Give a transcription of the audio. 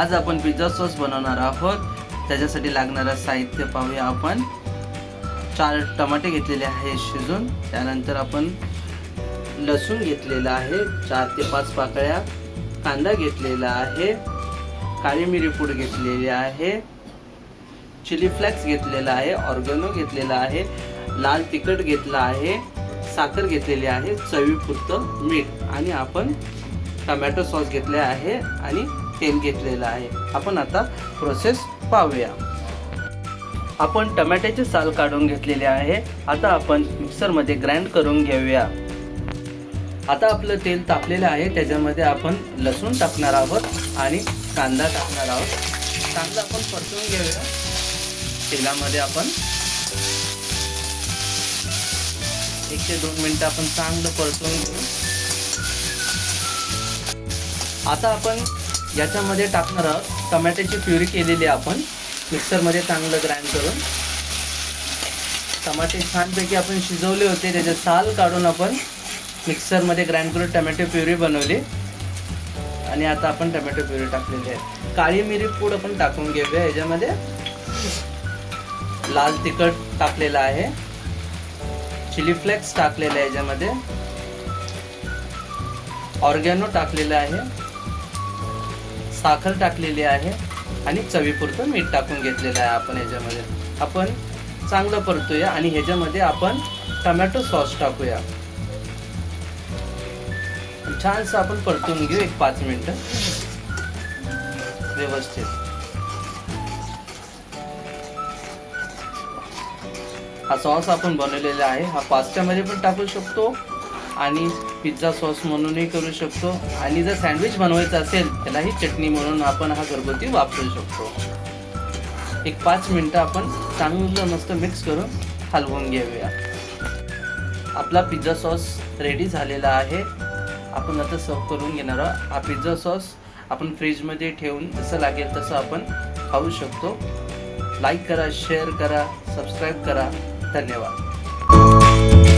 आज आपण pizza sauce बनवणार आहोत। त्याच्यासाठी लागणारं साहित्य पाहूया आपण। 4 टमाटे घेतलेले आहे शिजून, त्यानंतर आपण लसूण घेतलेला आहे 4 ते 5 पाकळ्या, कांदा घेतलेला आहे, काळी मिरी पूड घेतलेली आहे, चिली फ्लेक्स घेतलेला आहे, ऑर्गॅनो घेतलेला आहे, लाल तिखट घेतला आहे, साखर घेतलेली आहे, चवीपुरतं मीठ आणि आपण टोमॅटो सॉस घेतले आहे आणि तेल घेतलेलं आहे। आपण आता प्रोसेस पाहूया। आपण टोमॅटोचे साल काढून घेतलेले आहे। आता आपण मिक्सरमध्ये ग्राइंड करून घेऊया। आता आपलं तेल तापलेलं आहे, त्याच्यामध्ये आपण लसूण टाकणार आहोत आणि कांदा टाकणार आहोत। कांदा आपण परतून घेऊया तेलामध्ये। आपण 1 ते 2 मिनिटं आपण चांगलं परतून घेऊ। आता आपण याच्यामध्ये टाकणार आहोत टोमॅटोची प्युरी केलेली आपण मिक्सरमध्ये चांगलं ग्राइंड करून। टमाटे छानपैकी आपण शिजवले होते, त्याचे साल काढून आपण मिक्सरमध्ये ग्राइंड करून टोमॅटो प्युरी बनवली आणि आता आपण टोमॅटो प्युरी टाकलेली आहे। काळी मिरी पूड आपण टाकून घेऊया याच्यामध्ये। लाल तिखट टाकलेला आहे, चिली फ्लेक्स टाकलेला आहे याच्यामध्ये, ऑर्गॅनो टाकलेला आहे, साखर टाकलेली आहे आणि चवीपुरतं मीठ टाकून घेतलेलं आहे आपण याच्यामध्ये। आपण चांगलं परतूया आणि ह्याच्यामध्ये आपण टोमॅटो सॉस टाकूया। छानसं आपण परतून घेऊ 1-5 मिनिटं व्यवस्थित। हा सॉस आपण बनवलेला आहे, हा पास्त्यामध्ये पण टाकू शकतो आणि पिझ्झा सॉस म्हणूनही करू शकतो आणि जर सँडविच बनवायचं असेल त्यालाही चटणी म्हणून आपण हा घरगुती वापरू शकतो। 1-5 मिनिटं आपण चांगलं मस्त मिक्स करून हलवून घेऊया। आपला पिझ्झा सॉस रेडी झालेला आहे। आपण आता सर्व करून घेणार आहोत। हा पिझ्झा सॉस आपण फ्रीजमध्ये ठेवून जसं लागेल तसं आपण खाऊ शकतो। लाईक करा, शेअर करा, सबस्क्राईब करा। धन्यवाद।